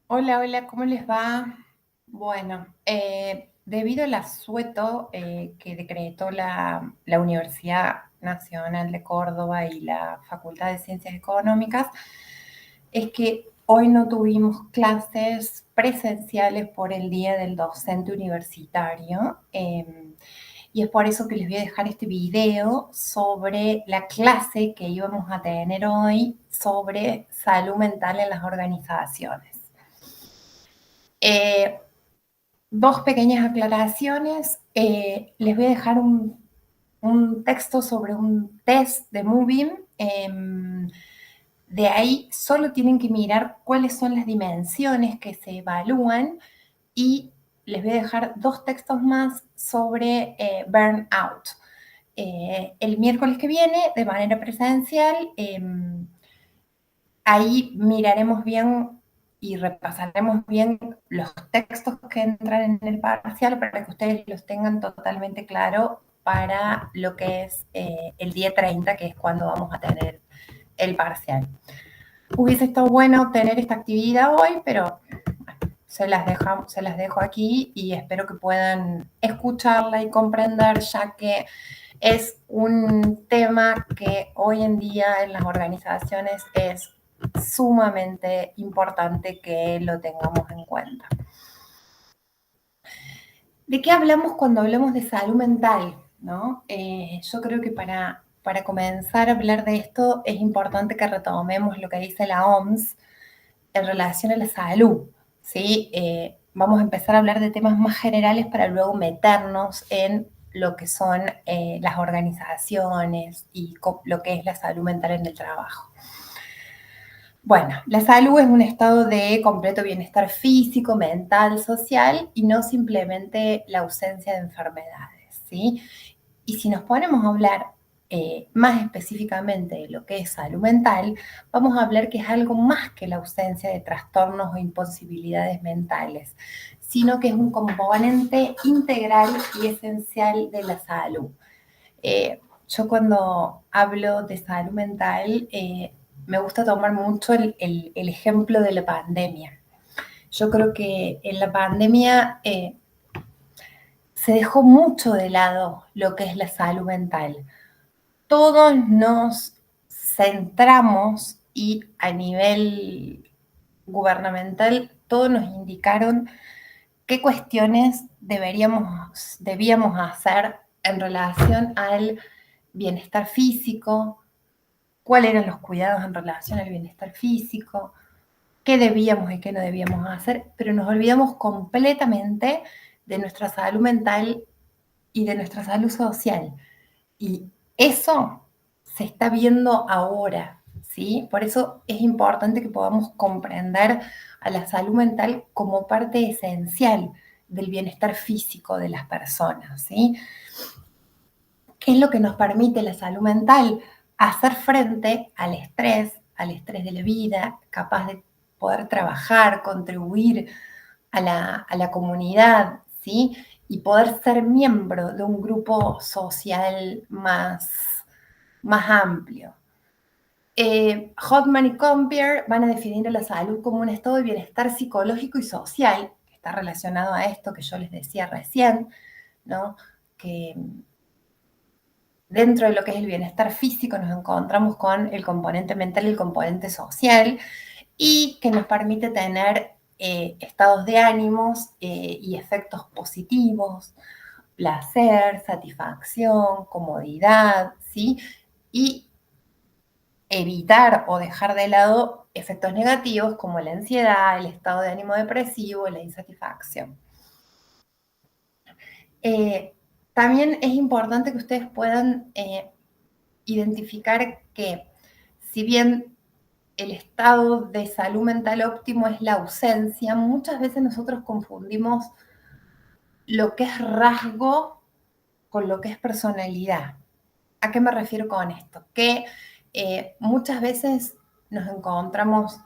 Hola, hola, ¿cómo les va? Bueno, debido al asueto que decretó la Universidad Nacional de Córdoba y la Facultad de Ciencias Económicas, es que hoy no tuvimos clases presenciales por el Día del Docente Universitario. Y es por eso que les voy a dejar este video sobre la clase que íbamos a tener hoy sobre salud mental en las organizaciones. Eh, Dos pequeñas aclaraciones. Les voy a dejar un texto sobre un test de Moving. De ahí solo tienen que mirar cuáles son las dimensiones que se evalúan y les voy a dejar dos textos más sobre burnout. El miércoles que viene, de manera presencial, ahí miraremos bien y repasaremos bien los textos que entran en el parcial para que ustedes los tengan totalmente claro para lo que es el día 30, que es cuando vamos a tener el parcial. Hubiese estado bueno tener esta actividad hoy, pero se las dejo aquí y espero que puedan escucharla y comprender, ya que es un tema que hoy en día en las organizaciones es sumamente importante que lo tengamos en cuenta. ¿De qué hablamos cuando hablamos de salud mental? ¿No? Yo creo que para comenzar a hablar de esto es importante que retomemos lo que dice la OMS en relación a la salud. ¿Sí? Vamos a empezar a hablar de temas más generales para luego meternos en lo que son las organizaciones y lo que es la salud mental en el trabajo. Bueno, la salud es un estado de completo bienestar físico, mental, social y no simplemente la ausencia de enfermedades, ¿sí? Y si nos ponemos a hablar más específicamente de lo que es salud mental, vamos a hablar que es algo más que la ausencia de trastornos o imposibilidades mentales, sino que es un componente integral y esencial de la salud. Yo cuando hablo de salud mental, me gusta tomar mucho el ejemplo de la pandemia. Yo creo que en la pandemia se dejó mucho de lado lo que es la salud mental. Todos nos centramos y a nivel gubernamental todos nos indicaron qué cuestiones debíamos hacer en relación al bienestar físico, cuáles eran los cuidados en relación al bienestar físico, qué debíamos y qué no debíamos hacer, pero nos olvidamos completamente de nuestra salud mental y de nuestra salud social. Y eso se está viendo ahora, ¿sí? Por eso es importante que podamos comprender a la salud mental como parte esencial del bienestar físico de las personas, ¿sí? ¿Qué es lo que nos permite la salud mental? Hacer frente al estrés de la vida, capaz de poder trabajar, contribuir a la comunidad, ¿sí? Y poder ser miembro de un grupo social más amplio. Hoffman y Compier van a definir la salud como un estado de bienestar psicológico y social, que está relacionado a esto que yo les decía recién, ¿no? Que dentro de lo que es el bienestar físico nos encontramos con el componente mental y el componente social, y que nos permite tener estados de ánimos y efectos positivos, placer, satisfacción, comodidad, ¿sí? Y evitar o dejar de lado efectos negativos como la ansiedad, el estado de ánimo depresivo, la insatisfacción. Eh, También es importante que ustedes puedan identificar que si bien el estado de salud mental óptimo es la ausencia, muchas veces nosotros confundimos lo que es rasgo con lo que es personalidad. ¿A qué me refiero con esto? Que muchas veces nos encontramos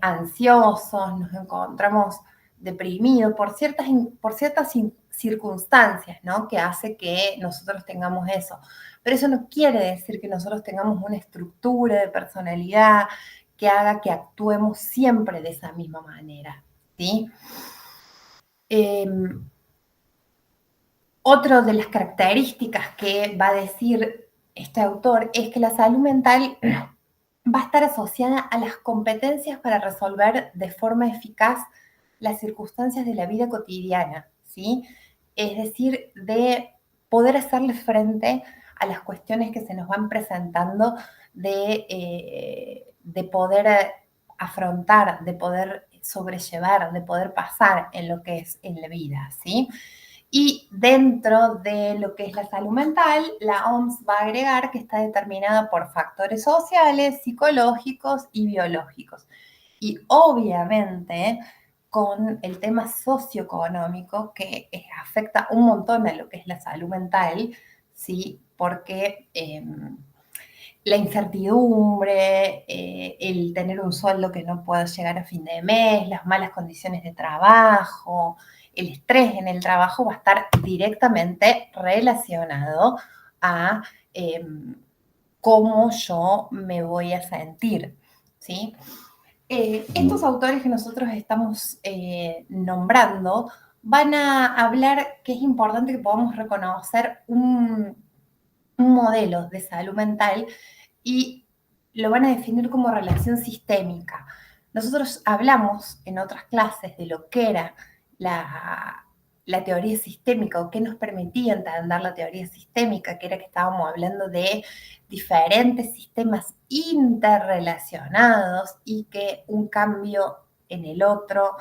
ansiosos, nos encontramos deprimidos por ciertas circunstancias, ¿no? Que hace que nosotros tengamos eso. Pero eso no quiere decir que nosotros tengamos una estructura de personalidad, que haga que actuemos siempre de esa misma manera, ¿sí? Otra de las características que va a decir este autor es que la salud mental va a estar asociada a las competencias para resolver de forma eficaz las circunstancias de la vida cotidiana, ¿sí? Es decir, de poder hacerle frente a las cuestiones que se nos van presentando, de poder afrontar, de poder sobrellevar, de poder pasar en lo que es en la vida, ¿sí? Y dentro de lo que es la salud mental, la OMS va a agregar que está determinada por factores sociales, psicológicos y biológicos. Y obviamente con el tema socioeconómico que afecta un montón a lo que es la salud mental, ¿sí? Porque la incertidumbre, el tener un sueldo que no pueda llegar a fin de mes, las malas condiciones de trabajo, el estrés en el trabajo va a estar directamente relacionado a cómo yo me voy a sentir, ¿sí? Estos autores que nosotros estamos nombrando van a hablar que es importante que podamos reconocer un modelo de salud mental y lo van a definir como relación sistémica. Nosotros hablamos en otras clases de lo que era la teoría sistémica o qué nos permitía entender la teoría sistémica, que era que estábamos hablando de diferentes sistemas interrelacionados y que un cambio en el otro,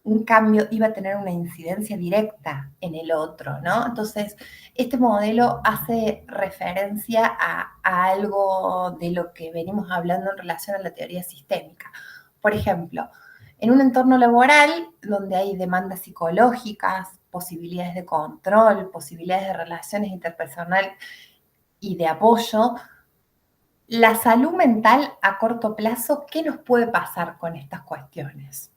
un cambio iba a tener una incidencia directa en el otro, ¿no? Entonces, este modelo hace referencia a algo de lo que venimos hablando en relación a la teoría sistémica. Por ejemplo, en un entorno laboral donde hay demandas psicológicas, posibilidades de control, posibilidades de relaciones interpersonales y de apoyo, la salud mental a corto plazo, ¿qué nos puede pasar con estas cuestiones?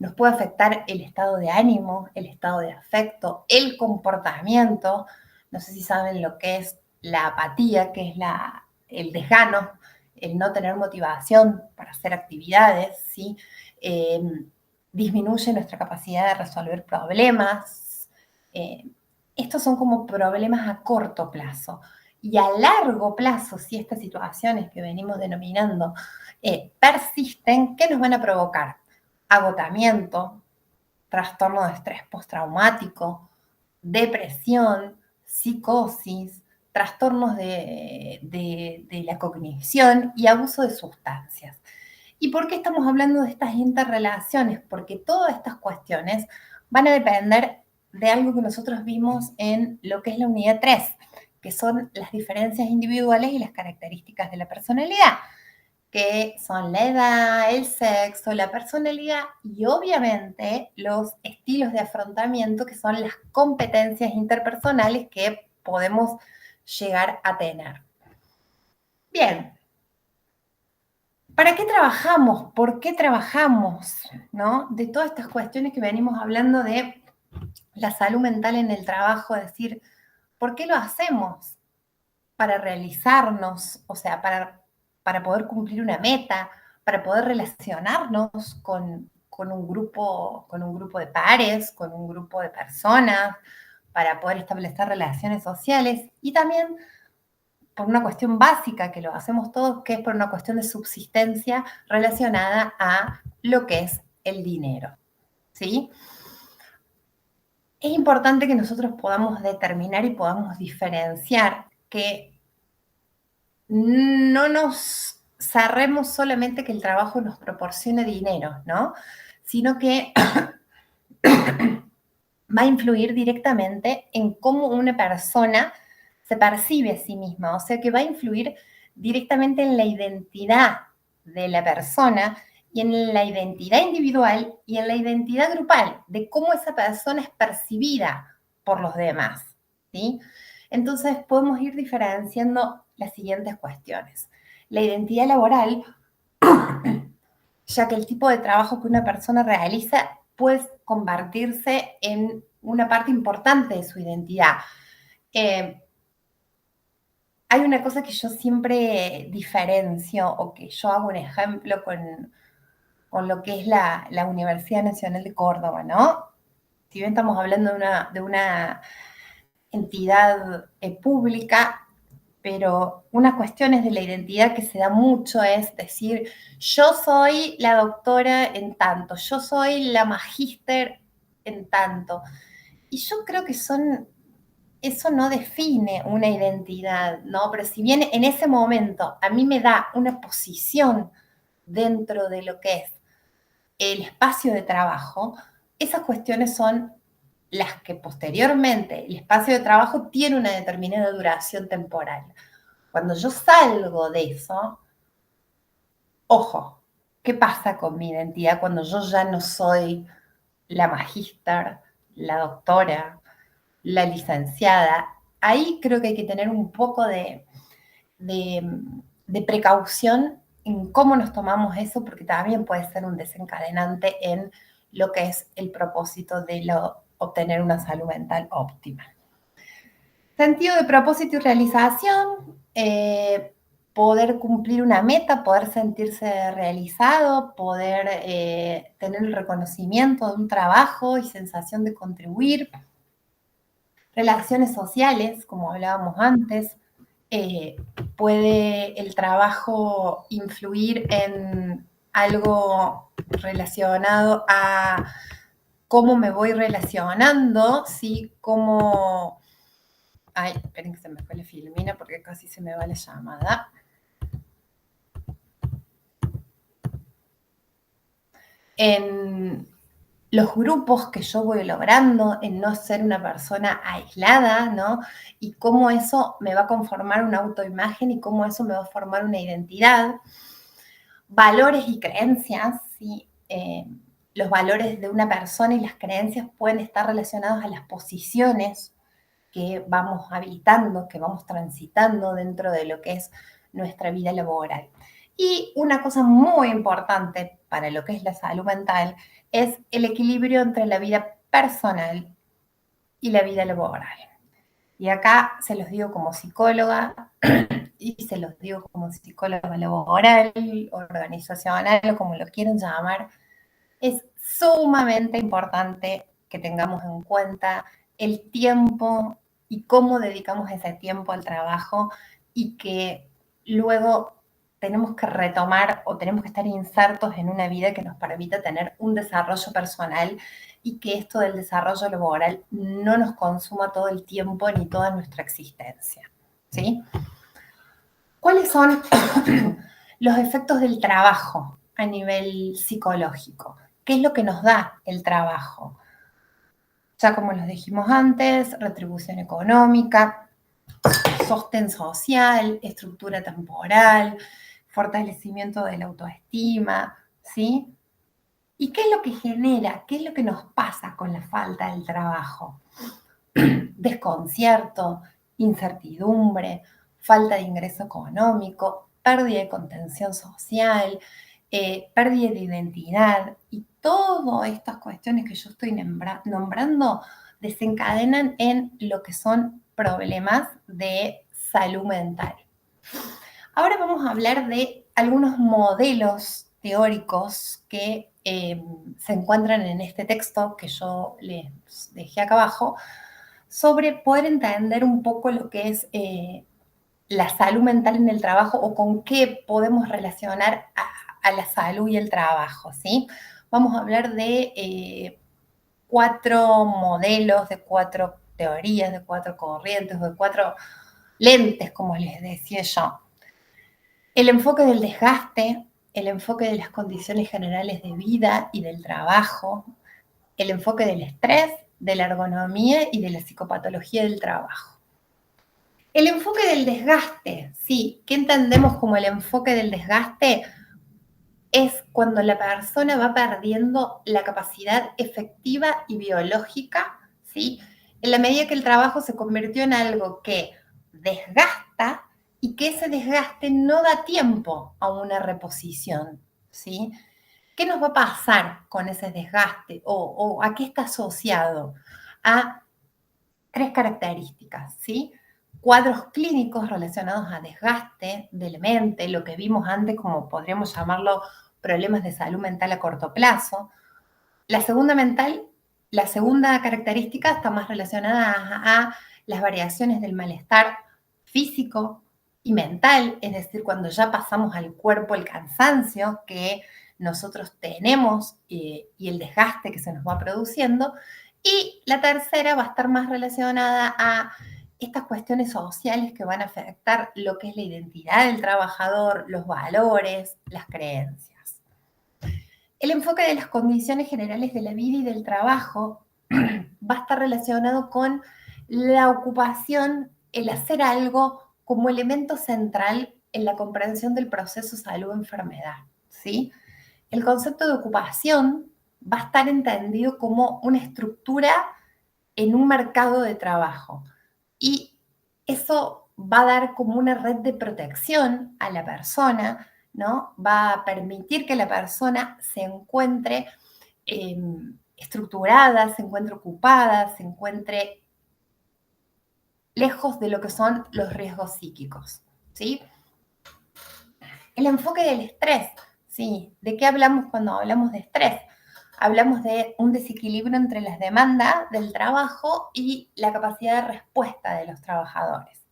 Nos puede afectar el estado de ánimo, el estado de afecto, el comportamiento. No sé si saben lo que es la apatía, que es el desgano, el no tener motivación para hacer actividades, ¿sí? Eh, Disminuye nuestra capacidad de resolver problemas. Estos son como problemas a corto plazo. Y a largo plazo, si estas situaciones que venimos denominando persisten, ¿qué nos van a provocar? Agotamiento, trastorno de estrés postraumático, depresión, psicosis, trastornos de la cognición y abuso de sustancias. ¿Y por qué estamos hablando de estas interrelaciones? Porque todas estas cuestiones van a depender de algo que nosotros vimos en lo que es la unidad 3, que son las diferencias individuales y las características de la personalidad, que son la edad, el sexo, la personalidad y obviamente los estilos de afrontamiento, que son las competencias interpersonales que podemos llegar a tener. Bien, ¿para qué trabajamos? ¿Por qué trabajamos? ¿No? De todas estas cuestiones que venimos hablando de la salud mental en el trabajo, es decir, ¿por qué lo hacemos? Para realizarnos, o sea, para poder cumplir una meta, para poder relacionarnos con un grupo de pares, con un grupo de personas, para poder establecer relaciones sociales y también por una cuestión básica que lo hacemos todos, que es por una cuestión de subsistencia relacionada a lo que es el dinero, ¿sí? Es importante que nosotros podamos determinar y podamos diferenciar que no nos cerremos solamente que el trabajo nos proporcione dinero, ¿no? Sino que va a influir directamente en cómo una persona se percibe a sí misma, o sea que va a influir directamente en la identidad de la persona y en la identidad individual y en la identidad grupal, de cómo esa persona es percibida por los demás, ¿sí? Entonces podemos ir diferenciando las siguientes cuestiones. La identidad laboral, ya que el tipo de trabajo que una persona realiza puede convertirse en una parte importante de su identidad. Eh, hay una cosa que yo siempre diferencio o que yo hago un ejemplo con lo que es la Universidad Nacional de Córdoba, ¿no? Si bien estamos hablando de una entidad pública, pero una cuestión es de la identidad que se da mucho, es decir, yo soy la doctora en tanto, yo soy la magíster en tanto. Y yo creo que eso no define una identidad, ¿no? Pero si bien en ese momento a mí me da una posición dentro de lo que es el espacio de trabajo, esas cuestiones son las que posteriormente el espacio de trabajo tiene una determinada duración temporal. Cuando yo salgo de eso, ojo, ¿qué pasa con mi identidad cuando yo ya no soy la magíster, la doctora, la licenciada? Ahí creo que hay que tener un poco de, de precaución en cómo nos tomamos eso, porque también puede ser un desencadenante en lo que es el propósito de obtener una salud mental óptima. Sentido de propósito y realización, poder cumplir una meta, poder sentirse realizado, poder tener el reconocimiento de un trabajo y sensación de contribuir. Relaciones sociales, como hablábamos antes, eh, puede el trabajo influir en algo relacionado a cómo me voy relacionando, ¿sí? Cómo... Ay, esperen que se me fue la filmina porque casi se me va la llamada. En los grupos que yo voy logrando, en no ser una persona aislada, ¿no? Y cómo eso me va a conformar una autoimagen y cómo eso me va a formar una identidad. Valores y creencias, ¿sí? Los valores de una persona y las creencias pueden estar relacionados a las posiciones que vamos habitando, que vamos transitando dentro de lo que es nuestra vida laboral. Y una cosa muy importante para lo que es la salud mental es el equilibrio entre la vida personal y la vida laboral. Y acá se los digo como psicóloga y se los digo como psicóloga laboral, organizacional o como lo quieran llamar, es sumamente importante que tengamos en cuenta el tiempo y cómo dedicamos ese tiempo al trabajo y que luego tenemos que retomar o tenemos que estar insertos en una vida que nos permita tener un desarrollo personal y que esto del desarrollo laboral no nos consuma todo el tiempo ni toda nuestra existencia. ¿Sí? ¿Cuáles son los efectos del trabajo a nivel psicológico? ¿Qué es lo que nos da el trabajo? Ya como los dijimos antes, retribución económica, sostén social, estructura temporal, fortalecimiento de la autoestima, ¿sí? ¿Y qué es lo que genera? ¿Qué es lo que nos pasa con la falta del trabajo? Desconcierto, incertidumbre, falta de ingreso económico, pérdida de contención social, pérdida de identidad y todas estas cuestiones que yo estoy nombrando desencadenan en lo que son problemas de salud mental. Ahora vamos a hablar de algunos modelos teóricos que se encuentran en este texto que yo les dejé acá abajo, sobre poder entender un poco lo que es la salud mental en el trabajo o con qué podemos relacionar a la salud y el trabajo, ¿sí? Vamos a hablar de 4 modelos, de 4 teorías, de 4 corrientes, de 4 lentes, como les decía yo. El enfoque del desgaste, el enfoque de las condiciones generales de vida y del trabajo, el enfoque del estrés, de la ergonomía y de la psicopatología del trabajo. El enfoque del desgaste, sí, ¿qué entendemos como el enfoque del desgaste? Es cuando la persona va perdiendo la capacidad efectiva y biológica, ¿sí? En la medida que el trabajo se convirtió en algo que desgasta y que ese desgaste no da tiempo a una reposición, ¿sí? ¿Qué nos va a pasar con ese desgaste o a qué está asociado? A 3 características, ¿sí? cuadros clínicos relacionados a desgaste de la mente, lo que vimos antes como podríamos llamarlo problemas de salud mental a corto plazo. La la segunda característica está más relacionada a las variaciones del malestar físico y mental, es decir, cuando ya pasamos al cuerpo el cansancio que nosotros tenemos y el desgaste que se nos va produciendo. Y la tercera va a estar más relacionada a estas cuestiones sociales que van a afectar lo que es la identidad del trabajador, los valores, las creencias. El enfoque de las condiciones generales de la vida y del trabajo va a estar relacionado con la ocupación, el hacer algo como elemento central en la comprensión del proceso salud-enfermedad, ¿sí? El concepto de ocupación va a estar entendido como una estructura en un mercado de trabajo y eso va a dar como una red de protección a la persona, ¿no? Va a permitir que la persona se encuentre estructurada, se encuentre ocupada, se encuentre lejos de lo que son los riesgos psíquicos, ¿sí? El enfoque del estrés, ¿sí? ¿De qué hablamos cuando hablamos de estrés? Hablamos de un desequilibrio entre las demandas del trabajo y la capacidad de respuesta de los trabajadores.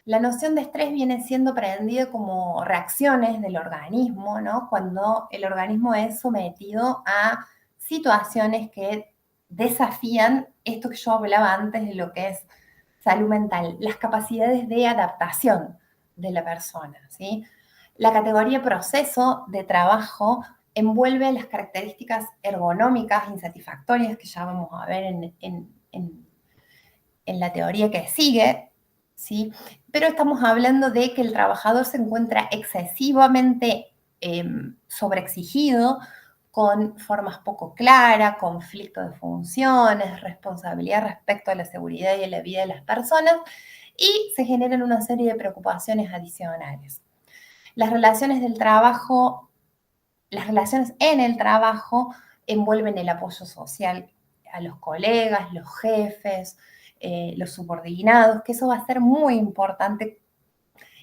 La noción de estrés viene siendo aprendida como reacciones del organismo, ¿no? Cuando el organismo es sometido a situaciones que desafían esto que yo hablaba antes de lo que es salud mental, las capacidades de adaptación de la persona, ¿sí? La categoría proceso de trabajo envuelve las características ergonómicas insatisfactorias que ya vamos a ver en la teoría que sigue, ¿sí? Pero estamos hablando de que el trabajador se encuentra excesivamente sobreexigido, con formas poco claras, conflicto de funciones, responsabilidad respecto a la seguridad y a la vida de las personas, y se generan una serie de preocupaciones adicionales. Las relaciones del trabajo, las relaciones en el trabajo envuelven el apoyo social a los colegas, los jefes, los subordinados, que eso va a ser muy importante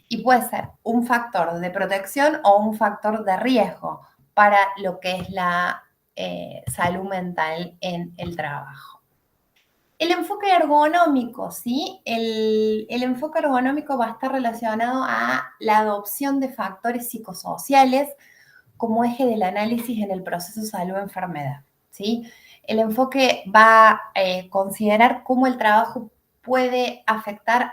y puede ser un factor de protección o un factor de riesgo para lo que es la salud mental en el trabajo. El enfoque ergonómico, ¿sí? El enfoque ergonómico va a estar relacionado a la adopción de factores psicosociales como eje del análisis en el proceso salud-enfermedad, ¿sí? El enfoque va a considerar cómo el trabajo puede afectar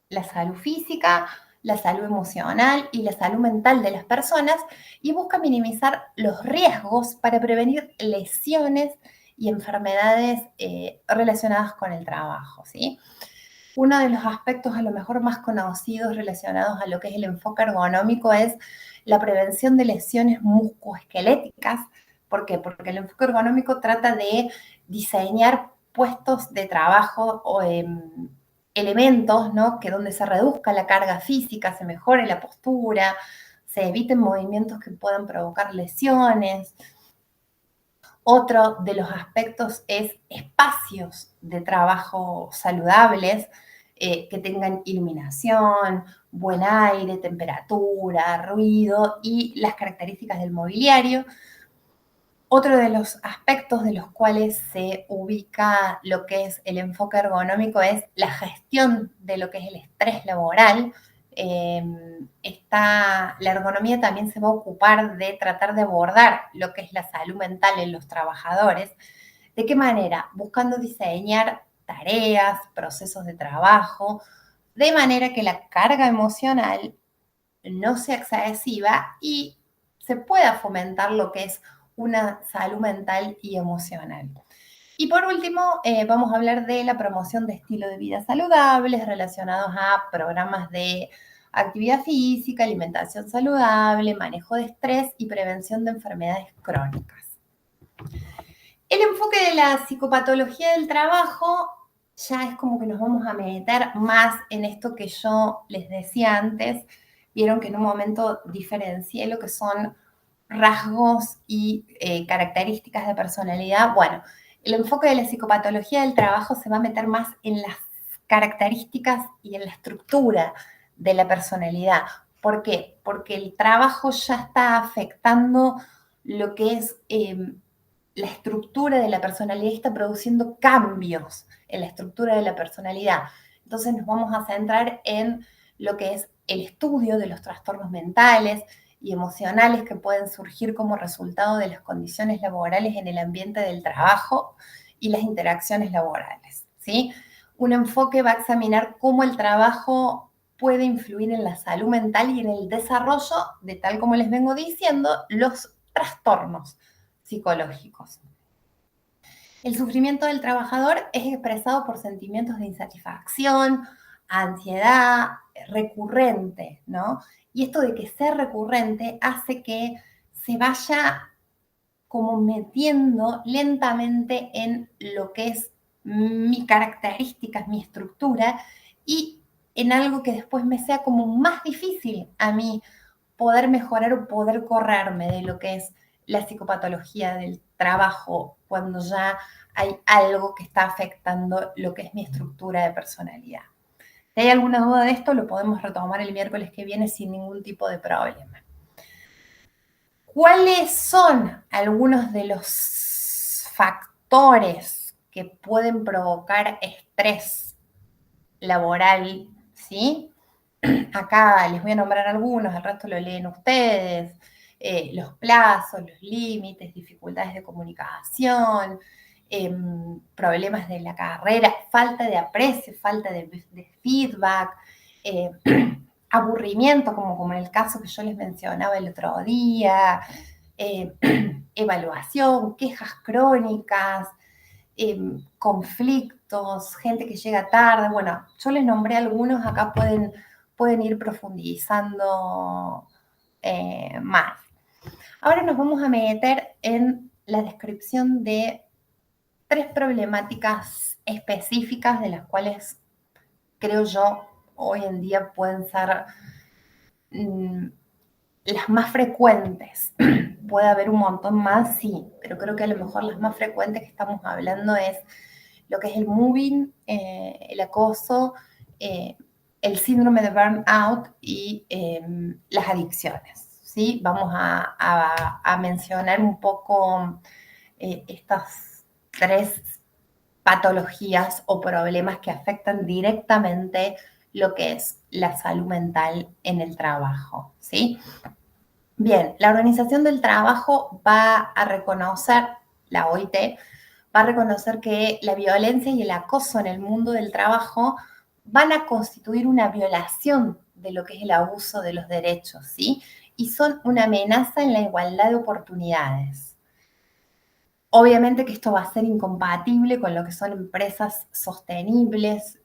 la salud física, la salud emocional y la salud mental de las personas y busca minimizar los riesgos para prevenir lesiones y enfermedades relacionadas con el trabajo, ¿sí? Uno de los aspectos a lo mejor más conocidos relacionados a lo que es el enfoque ergonómico es la prevención de lesiones musculoesqueléticas. ¿Por qué? Porque el enfoque ergonómico trata de diseñar puestos de trabajo o elementos, ¿no? Que donde se reduzca la carga física, se mejore la postura, se eviten movimientos que puedan provocar lesiones. Otro de los aspectos es espacios de trabajo saludables, que tengan iluminación, buen aire, temperatura, ruido y las características del mobiliario. Otro de los aspectos de los cuales se ubica lo que es el enfoque ergonómico es la gestión de lo que es el estrés laboral. La ergonomía también se va a ocupar de tratar de abordar lo que es la salud mental en los trabajadores. ¿De qué manera? Buscando diseñar tareas, procesos de trabajo, de manera que la carga emocional no sea excesiva y se pueda fomentar lo que es una salud mental y emocional. Y por último, vamos a hablar de la promoción de estilo de vida saludables relacionados a programas de actividad física, alimentación saludable, manejo de estrés y prevención de enfermedades crónicas. El enfoque de la psicopatología del trabajo ya es como que nos vamos a meter más en esto que yo les decía antes. Vieron que en un momento diferencié lo que son rasgos y características de personalidad. Bueno, el enfoque de la psicopatología del trabajo se va a meter más en las características y en la estructura de la personalidad. ¿Por qué? Porque el trabajo ya está afectando lo que es la estructura de la personalidad, está produciendo cambios en la estructura de la personalidad. Entonces nos vamos a centrar en lo que es el estudio de los trastornos mentales y emocionales que pueden surgir como resultado de las condiciones laborales en el ambiente del trabajo y las interacciones laborales, ¿sí? Un enfoque va a examinar cómo el trabajo puede influir en la salud mental y en el desarrollo de, tal como les vengo diciendo, los trastornos psicológicos. El sufrimiento del trabajador es expresado por sentimientos de insatisfacción, ansiedad, recurrente, ¿no? Y esto de que sea recurrente hace que se vaya como metiendo lentamente en lo que es mi características, mi estructura, y en algo que después me sea como más difícil a mí poder mejorar o poder correrme de lo que es la psicopatología del trabajo cuando ya hay algo que está afectando lo que es mi estructura de personalidad. Si hay alguna duda de esto, lo podemos retomar el miércoles que viene sin ningún tipo de problema. ¿Cuáles son algunos de los factores que pueden provocar estrés laboral? ¿Sí? Acá les voy a nombrar algunos, el resto lo leen ustedes. Los plazos, los límites, dificultades de comunicación, problemas de la carrera, falta de aprecio, falta de feedback, eh, aburrimiento, como en el caso que yo les mencionaba el otro día, evaluación, quejas crónicas, conflictos, gente que llega tarde. Bueno, yo les nombré algunos, acá pueden ir profundizando más. Ahora nos vamos a meter en la descripción de 3 problemáticas específicas de las cuales creo yo hoy en día pueden ser las más frecuentes. Puede haber un montón más, sí, pero creo que a lo mejor las más frecuentes que estamos hablando es lo que es el moving, el acoso, el síndrome de burnout y las adicciones, ¿sí? Vamos a mencionar un poco estas 3 patologías o problemas que afectan directamente lo que es la salud mental en el trabajo, ¿sí? Bien, la Organización del Trabajo va a reconocer, la OIT, va a reconocer que la violencia y el acoso en el mundo del trabajo van a constituir una violación de lo que es el abuso de los derechos, ¿sí? Y son una amenaza en la igualdad de oportunidades. Obviamente que esto va a ser incompatible con lo que son empresas sostenibles,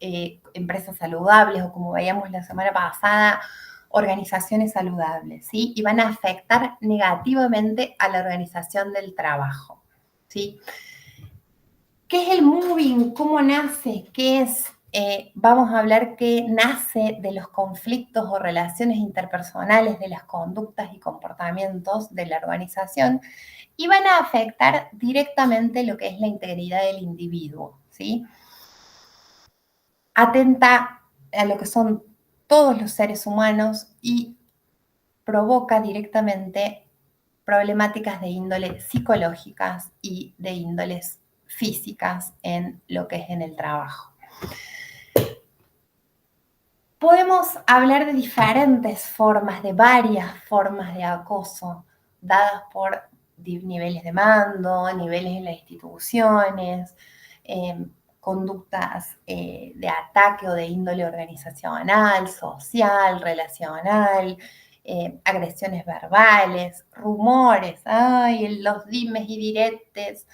empresas saludables o como veíamos la semana pasada, organizaciones saludables, ¿sí? Y van a afectar negativamente a la organización del trabajo, ¿sí? ¿Qué es el moving? ¿Cómo nace? ¿Qué es? Vamos a hablar que nace de los conflictos o relaciones interpersonales, de las conductas y comportamientos de la organización y van a afectar directamente lo que es la integridad del individuo, ¿sí? Atenta a lo que son todos los seres humanos y provoca directamente problemáticas de índole psicológicas y de índoles físicas en lo que es en el trabajo. Podemos hablar de diferentes formas, de varias formas de acoso, dadas por niveles de mando, niveles en las instituciones, conductas de ataque o de índole organizacional, social, relacional, agresiones verbales, rumores, los dimes y diretes,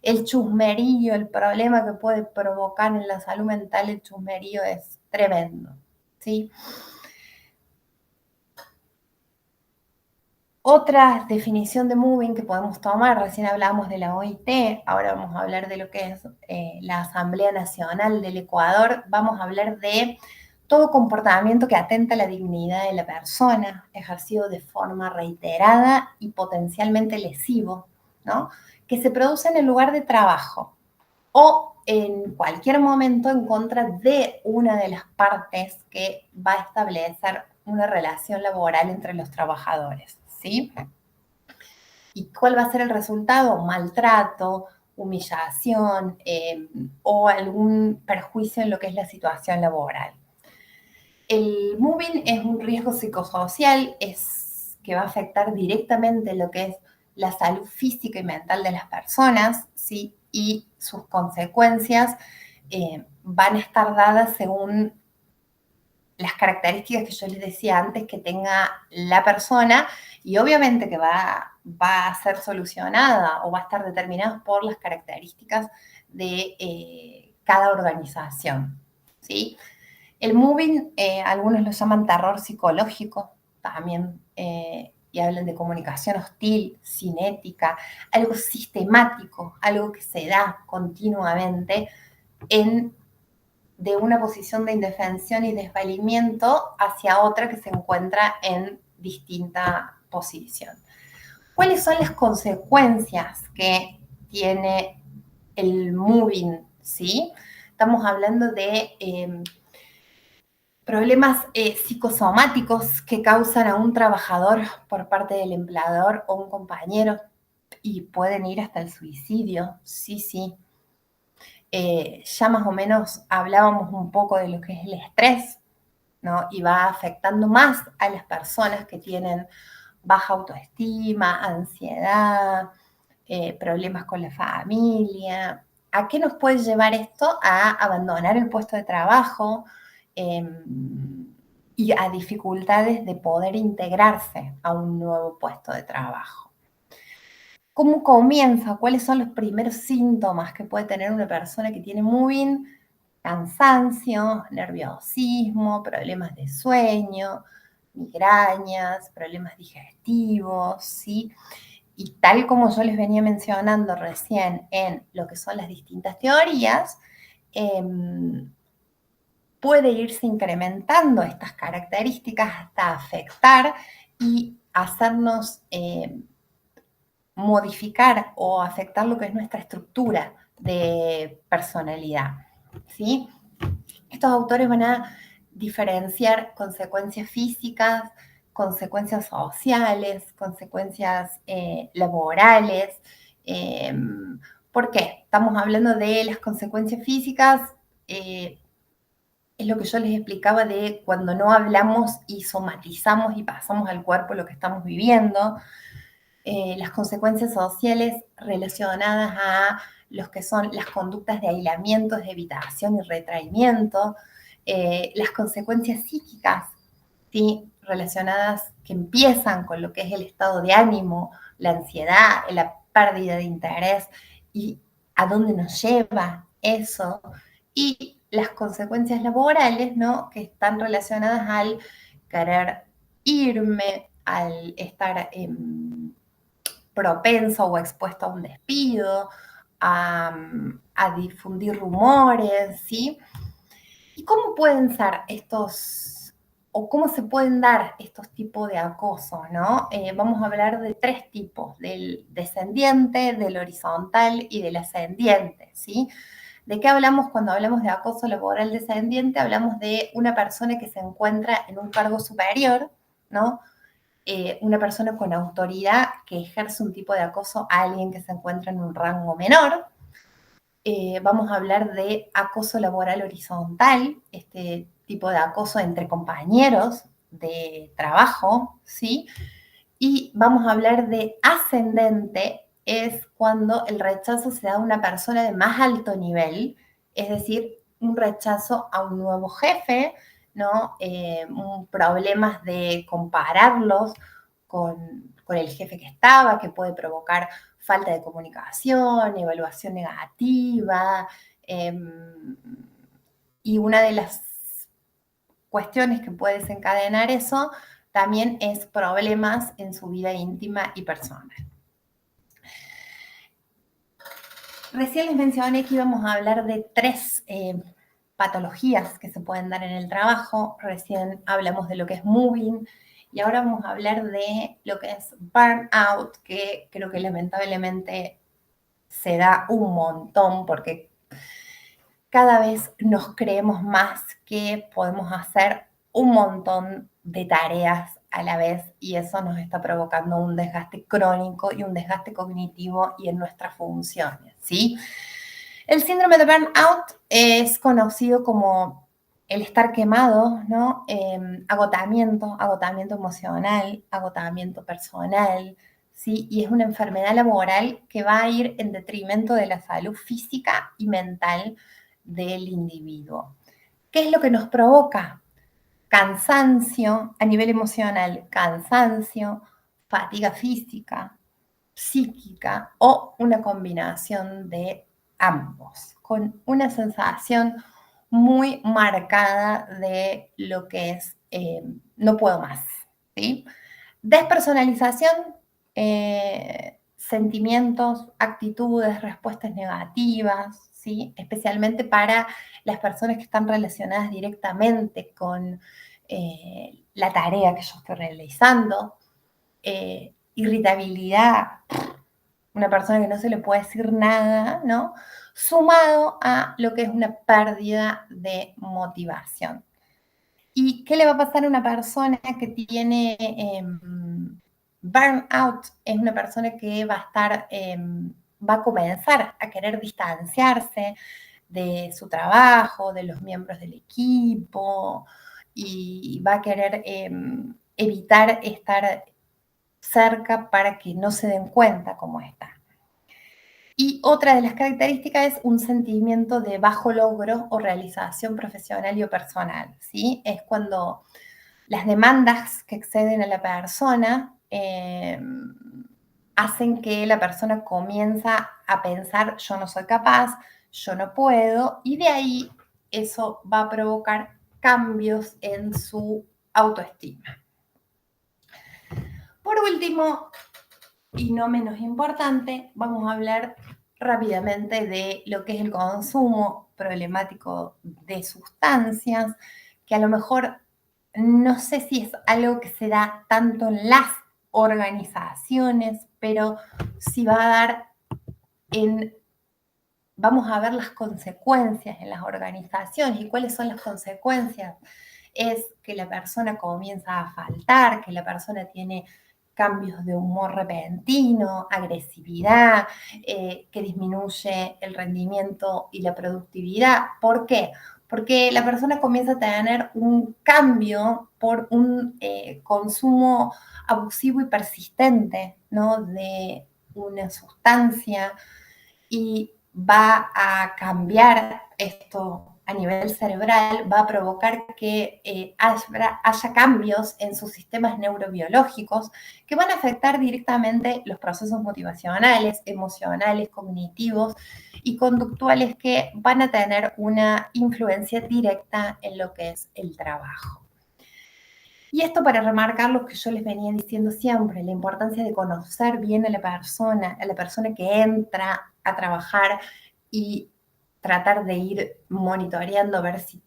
el chusmerío, el problema que puede provocar en la salud mental el chusmerío es tremendo, ¿sí? Otra definición de moving que podemos tomar, recién hablábamos de la OIT, ahora vamos a hablar de lo que es la Asamblea Nacional del Ecuador, vamos a hablar de todo comportamiento que atenta a la dignidad de la persona, ejercido de forma reiterada y potencialmente lesivo, ¿no? Que se produce en el lugar de trabajo. o en cualquier momento en contra de una de las partes que va a establecer una relación laboral entre los trabajadores, ¿sí? ¿Y cuál va a ser el resultado? Maltrato, humillación o algún perjuicio en lo que es la situación laboral. El moving es un riesgo psicosocial, es que va a afectar directamente lo que es la salud física y mental de las personas, ¿sí? Y sus consecuencias van a estar dadas según las características que yo les decía antes que tenga la persona y obviamente que va a ser solucionada o va a estar determinada por las características de cada organización, ¿sí? El moving, algunos lo llaman terror psicológico también, y hablan de comunicación hostil, cinética, algo sistemático, algo que se da continuamente de una posición de indefensión y desvalimiento hacia otra que se encuentra en distinta posición. ¿Cuáles son las consecuencias que tiene el moving? ¿Sí? Estamos hablando de problemas psicosomáticos que causan a un trabajador por parte del empleador o un compañero y pueden ir hasta el suicidio, sí, sí. Ya más o menos hablábamos un poco de lo que es el estrés, ¿no? Y va afectando más a las personas que tienen baja autoestima, ansiedad, problemas con la familia. ¿A qué nos puede llevar esto? A abandonar el puesto de trabajo eh, y a dificultades de poder integrarse a un nuevo puesto de trabajo. ¿Cómo comienza? ¿Cuáles son los primeros síntomas que puede tener una persona que tiene moving? Cansancio, nerviosismo, problemas de sueño, migrañas, problemas digestivos, ¿sí? Y tal como yo les venía mencionando recién en lo que son las distintas teorías, eh, puede irse incrementando estas características hasta afectar y hacernos modificar o afectar lo que es nuestra estructura de personalidad, ¿sí? Estos autores van a diferenciar consecuencias físicas, consecuencias sociales, consecuencias laborales. Eh, ¿Por qué? Estamos hablando de las consecuencias físicas. Es lo que yo les explicaba de cuando no hablamos y somatizamos y pasamos al cuerpo lo que estamos viviendo. Las consecuencias sociales relacionadas a los que son las conductas de aislamiento, de evitación y retraimiento, las consecuencias psíquicas, ¿sí? Relacionadas que empiezan con lo que es el estado de ánimo, la ansiedad, la pérdida de interés y a dónde nos lleva eso, y las consecuencias laborales, ¿no? Que están relacionadas al querer irme, al estar propenso o expuesto a un despido, a difundir rumores, ¿sí? ¿Y cómo pueden ser estos, o cómo se pueden dar estos tipos de acoso, ¿no? Vamos a hablar de tres tipos, del descendiente, del horizontal y del ascendiente, ¿sí? ¿De qué hablamos cuando hablamos de acoso laboral descendiente? Hablamos de una persona que se encuentra en un cargo superior, ¿no? Una persona con autoridad que ejerce un tipo de acoso a alguien que se encuentra en un rango menor. Vamos a hablar de acoso laboral horizontal, este tipo de acoso entre compañeros de trabajo, ¿sí? Y vamos a hablar de ascendente, es cuando el rechazo se da a una persona de más alto nivel, es decir, un rechazo a un nuevo jefe, ¿no? Problemas de compararlos con el jefe que estaba, que puede provocar falta de comunicación, evaluación negativa, y una de las cuestiones que puede desencadenar eso también es problemas en su vida íntima y personal. Recién les mencioné que íbamos a hablar de tres patologías que se pueden dar en el trabajo. Recién hablamos de lo que es moving y ahora vamos a hablar de lo que es burnout, que creo que lamentablemente se da un montón porque cada vez nos creemos más que podemos hacer un montón de tareas a la vez y eso nos está provocando un desgaste crónico y un desgaste cognitivo y en nuestras funciones, ¿sí? El síndrome de burnout es conocido como el estar quemado, ¿no? Agotamiento emocional, agotamiento personal, ¿sí? Y es una enfermedad laboral que va a ir en detrimento de la salud física y mental del individuo. ¿Qué es lo que nos provoca? Cansancio a nivel emocional, cansancio, fatiga física, psíquica o una combinación de ambos, con una sensación muy marcada de lo que es no puedo más. ¿Sí? Despersonalización, sentimientos, actitudes, respuestas negativas, ¿sí? Especialmente para las personas que están relacionadas directamente con la tarea que yo estoy realizando. Irritabilidad, una persona que no se le puede decir nada, ¿no? Sumado a lo que es una pérdida de motivación. ¿Y qué le va a pasar a una persona que tiene burnout? Es una persona que va a estar, va a comenzar a querer distanciarse de su trabajo, de los miembros del equipo, y va a querer evitar estar cerca para que no se den cuenta cómo está. Y otra de las características es un sentimiento de bajo logro o realización profesional y o personal, ¿sí? Es cuando las demandas que exceden a la persona hacen que la persona comienza a pensar yo no soy capaz, yo no puedo, y de ahí eso va a provocar cambios en su autoestima. Por último, y no menos importante, vamos a hablar rápidamente de lo que es el consumo problemático de sustancias, que a lo mejor no sé si es algo que se da tanto en las organizaciones, pero sí va a dar en, vamos a ver las consecuencias en las organizaciones. ¿Y cuáles son las consecuencias? Es que la persona comienza a faltar, que la persona tiene cambios de humor repentino, agresividad, que disminuye el rendimiento y la productividad. ¿Por qué? Porque la persona comienza a tener un cambio por un consumo abusivo y persistente, ¿no? De una sustancia y va a cambiar esto a nivel cerebral, va a provocar que haya cambios en sus sistemas neurobiológicos que van a afectar directamente los procesos motivacionales, emocionales, cognitivos y conductuales que van a tener una influencia directa en lo que es el trabajo. Y esto para remarcar lo que yo les venía diciendo siempre, la importancia de conocer bien a la persona que entra a trabajar y tratar de ir monitoreando, a ver si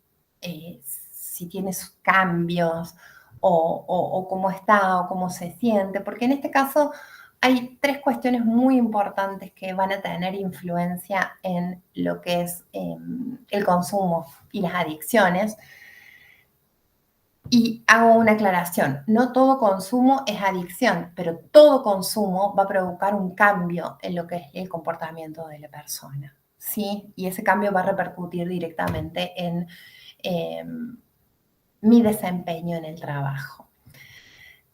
tiene sus cambios o cómo está o cómo se siente, porque en este caso hay tres cuestiones muy importantes que van a tener influencia en lo que es el consumo y las adicciones. Y hago una aclaración, no todo consumo es adicción, pero todo consumo va a provocar un cambio en lo que es el comportamiento de la persona, ¿sí? Y ese cambio va a repercutir directamente en mi desempeño en el trabajo.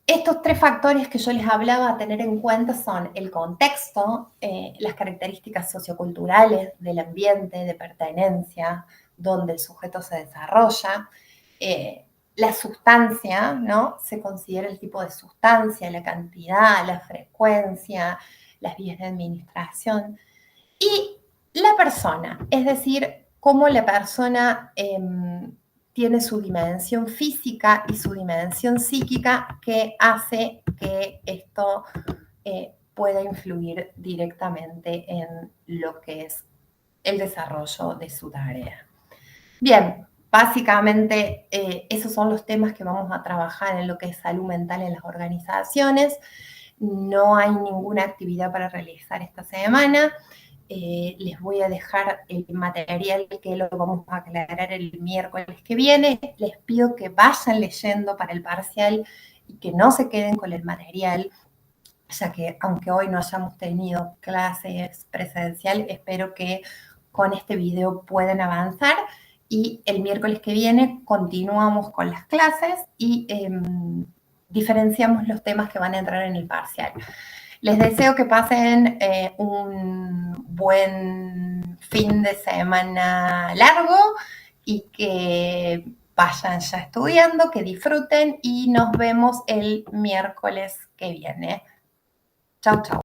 Estos tres factores que yo les hablaba a tener en cuenta son el contexto, las características socioculturales del ambiente de pertenencia donde el sujeto se desarrolla, la sustancia, ¿no? Se considera el tipo de sustancia, la cantidad, la frecuencia, las vías de administración y la persona, es decir, cómo la persona tiene su dimensión física y su dimensión psíquica que hace que esto pueda influir directamente en lo que es el desarrollo de su tarea. Bien, básicamente esos son los temas que vamos a trabajar en lo que es salud mental en las organizaciones. No hay ninguna actividad para realizar esta semana. les voy a dejar el material que lo vamos a aclarar el miércoles que viene. Les pido que vayan leyendo para el parcial y que no se queden con el material, ya que aunque hoy no hayamos tenido clases presencial, espero que con este video puedan avanzar y el miércoles que viene continuamos con las clases y diferenciamos los temas que van a entrar en el parcial. Les deseo que pasen un buen fin de semana largo y que vayan ya estudiando, que disfruten y nos vemos el miércoles que viene. Chau, chau.